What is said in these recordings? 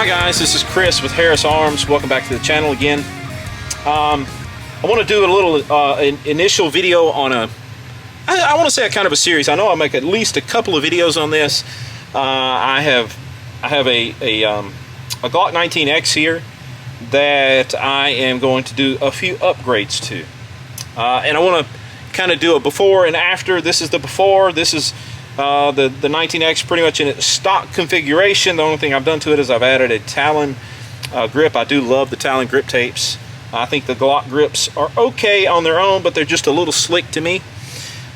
Hi guys, this is Chris with Harris Arms. Welcome back to the channel again. I want to do a little initial video on I want to say a kind of a series. I know I'll make at least a couple of videos on this. I have a Glock 19X here that I am going to do a few upgrades to. And I want to kind of do a before and after. This is the before. This is the 19X pretty much in its stock configuration. The only thing I've done to it is I've added a Talon grip. I do love the Talon grip tapes. I think the Glock grips are okay on their own, but they're just a little slick to me.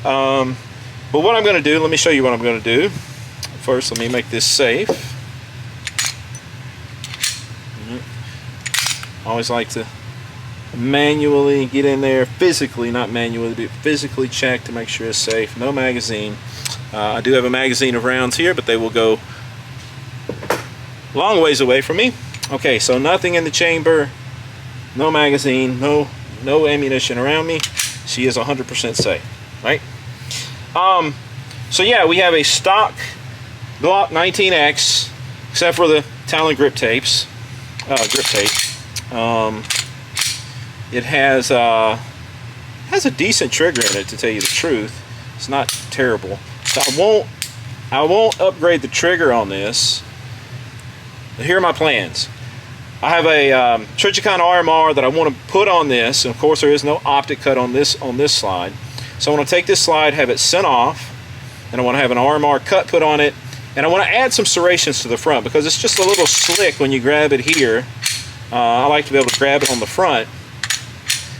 But what I'm going to do, let me show you what I'm going to do. First, let me make this safe. I always like to manually get in there, physically, not manually, but physically check to make sure it's safe. No magazine. I do have a magazine of rounds here, but they will go long ways away from me. Okay, so nothing in the chamber, no magazine, no ammunition around me. She is 100% safe, right? So yeah, we have a stock Glock 19X, except for the Talon grip tapes, it has a decent trigger in it, to tell you the truth. It's not terrible. So I won't upgrade the trigger on this. But here are my plans. I have a Trijicon RMR that I want to put on this, and of course there is no optic cut on this slide. So I want to take this slide, have it sent off, and I want to have an RMR cut put on it, and I want to add some serrations to the front because it's just a little slick when you grab it here. I like to be able to grab it on the front,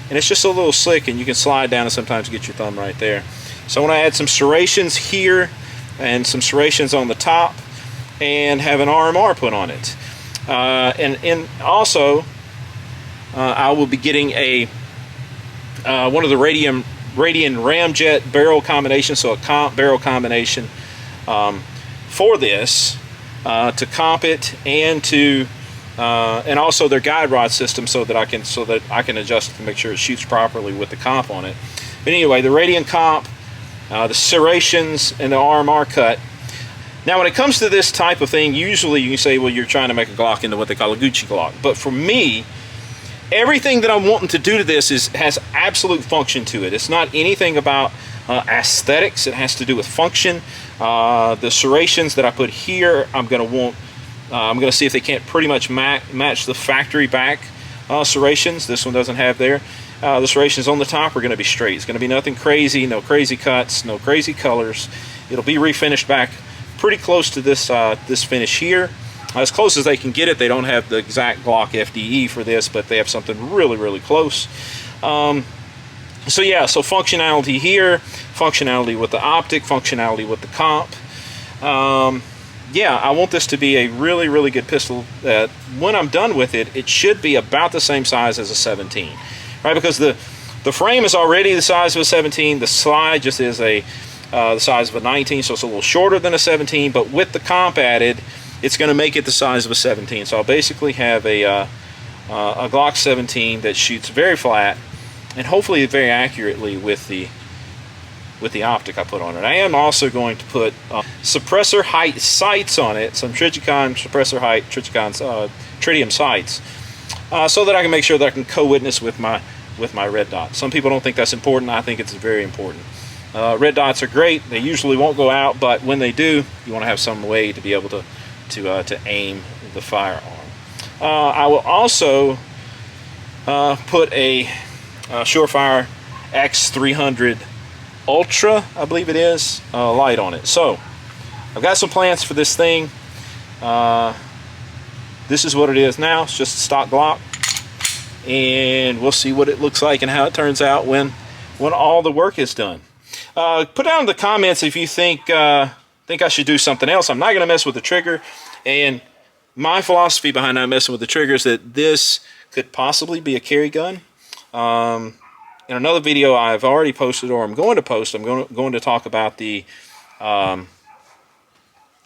and it's just a little slick, and you can slide down and sometimes get your thumb right there. So I want to add some serrations here and some serrations on the top and have an RMR put on it. And also I will be getting one of the Radian ramjet barrel combinations, so a comp barrel combination for this to comp it and to and also their guide rod system so that I can adjust it to make sure it shoots properly with the comp on it. But anyway, the Radian comp, the serrations, and the RMR cut. Now when it comes to this type of thing, usually you can say, well, you're trying to make a Glock into what they call a Gucci Glock. But for me, everything that I'm wanting to do to this has absolute function to it. It's not anything about aesthetics. It has to do with function. The serrations that I put here, I'm going to see if they can't pretty much match the factory back serrations. This one doesn't have there. The serrations on the top are going to be straight. It's going to be nothing crazy, no crazy cuts, no crazy colors. It'll be refinished back pretty close to this this finish here, as close as they can get it. They don't have the exact Glock FDE for this, but they have something really close. So yeah, so functionality here, functionality with the optic, functionality with the comp. Yeah, I want this to be a really good pistol that when I'm done with it, it should be about the same size as a 17, right? Because the frame is already the size of a 17. The slide just is the size of a 19, so it's a little shorter than a 17, but with the comp added, it's going to make it the size of a 17. So I'll basically have a Glock 17 that shoots very flat and hopefully very accurately with the optic I put on it. I am also going to put suppressor height sights on it, some Trijicon suppressor height, tritium sights, so that I can make sure that I can co-witness with my red dot. Some people don't think that's important. I think it's very important. Red dots are great. They usually won't go out, but when they do, you want to have some way to be able to aim the firearm. I will also put a Surefire X300 Ultra, I believe it is, light on it. So I've got some plans for this thing. This is what it is now. It's just a stock Glock, and we'll see what it looks like and how it turns out when all the work is done. Put down in the comments if you think I should do something else. I'm not going to mess with the trigger, and my philosophy behind not messing with the trigger is that this could possibly be a carry gun. In another video I've already posted, or I'm going to post, I'm going to talk about the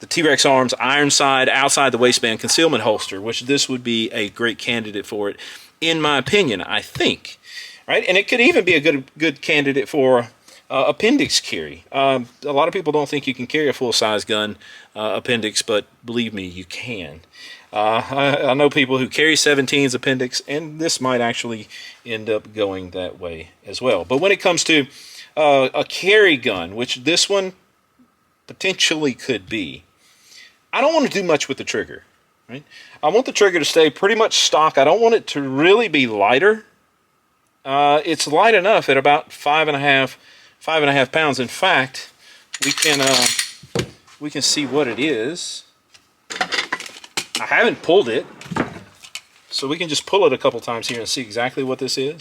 T-Rex Arms iron side outside the waistband concealment holster, which this would be a great candidate for it, in my opinion, I think. Right, and it could even be a good candidate for Appendix carry. A lot of people don't think you can carry a full-size gun appendix, but believe me, you can. I know people who carry 17s appendix, and this might actually end up going that way as well. But when it comes to a carry gun, which this one potentially could be, I don't want to do much with the trigger. Right? I want the trigger to stay pretty much stock. I don't want it to really be lighter. It's light enough at about 5.5 pounds. In fact, we can see what it is. I haven't pulled it, so we can just pull it a couple times here and see exactly what this is.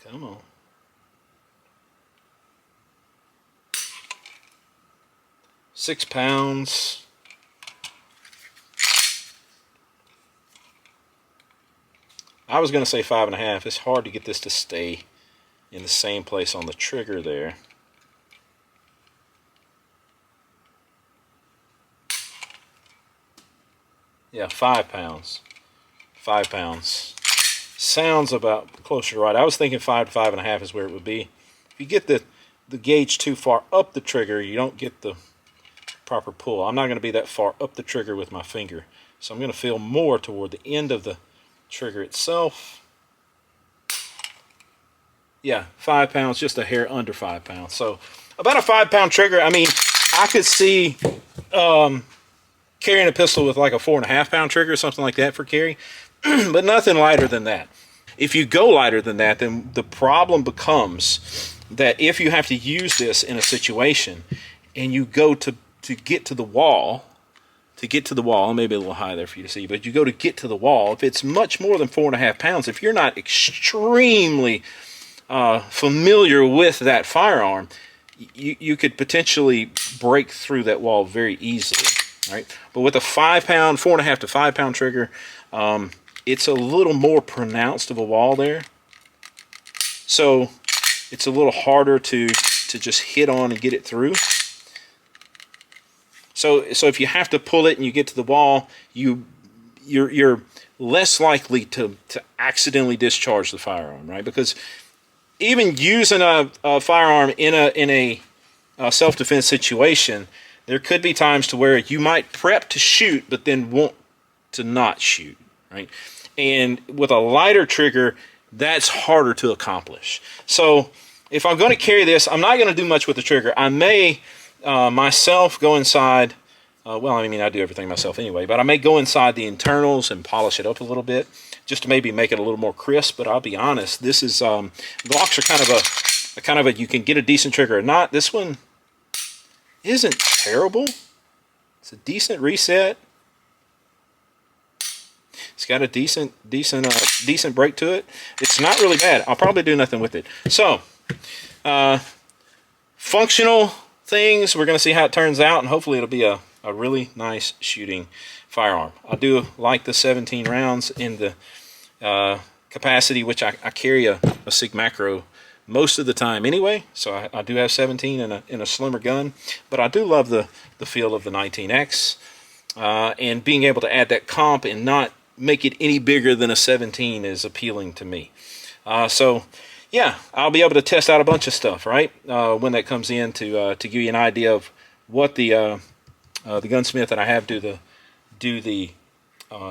Come on. £6. I was going to say 5.5. It's hard to get this to stay in the same place on the trigger there. Yeah, 5 pounds. 5 pounds. Sounds about closer to right. I was thinking 5 to 5.5 is where it would be. If you get the gauge too far up the trigger, you don't get the proper pull. I'm not going to be that far up the trigger with my finger, so I'm going to feel more toward the end of the trigger itself. Yeah, 5 pounds, just a hair under 5 pounds. So about a 5 pound trigger. I mean, I could see carrying a pistol with like a 4.5 pound trigger or something like that for carry, but nothing lighter than that. If you go lighter than that, then the problem becomes that if you have to use this in a situation and you go to get to the wall, maybe a little high there for you to see, but you go to get to the wall, if it's much more than 4.5 pounds, if you're not extremely familiar with that firearm, you could potentially break through that wall very easily, right? But with a 5 pound, 4.5 to 5 pound trigger, it's a little more pronounced of a wall there, so it's a little harder to just hit on and get it through. So if you have to pull it and you get to the wall, you're less likely to accidentally discharge the firearm, right? Because even using a firearm in a self-defense situation, there could be times to where you might prep to shoot, but then want to not shoot, right? And with a lighter trigger, that's harder to accomplish. So if I'm going to carry this, I'm not going to do much with the trigger. I may myself go inside, well, I mean, I do everything myself anyway, but I may go inside the internals and polish it up a little bit, just to maybe make it a little more crisp. But I'll be honest, this is, Glocks are kind of a, you can get a decent trigger or not. This one isn't terrible. It's a decent reset. It's got a decent break to it. It's not really bad. I'll probably do nothing with it. So, functional things, we're going to see how it turns out, and hopefully it'll be a really nice shooting firearm. I do like the 17 rounds in the capacity, which I carry a SIG macro most of the time anyway, so I do have 17 in a slimmer gun, but I do love the feel of the 19X, and being able to add that comp and not make it any bigger than a 17 is appealing to me. So yeah, I'll be able to test out a bunch of stuff, right, when that comes in, to give you an idea of what the gunsmith that I have do the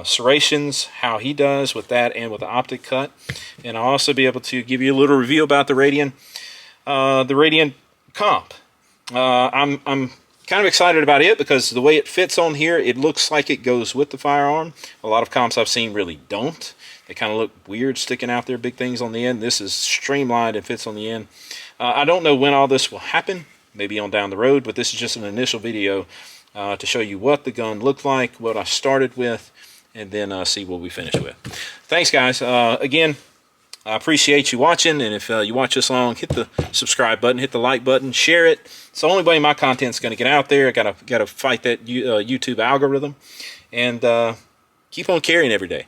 serrations, how he does with that and with the optic cut. And I'll also be able to give you a little review about the Radian comp. I'm kind of excited about it because the way it fits on here, it looks like it goes with the firearm. A lot of comps I've seen really don't. They kind of look weird sticking out there, big things on the end. This is streamlined and fits on the end. I don't know when all this will happen, maybe on down the road, but this is just an initial video to show you what the gun looked like, what I started with, and then see what we finish with. Thanks, guys. Again, I appreciate you watching, and if you watch this long, hit the subscribe button, hit the like button, share it. It's the only way my content's going to get out there. I gotta fight that YouTube algorithm, and keep on carrying every day.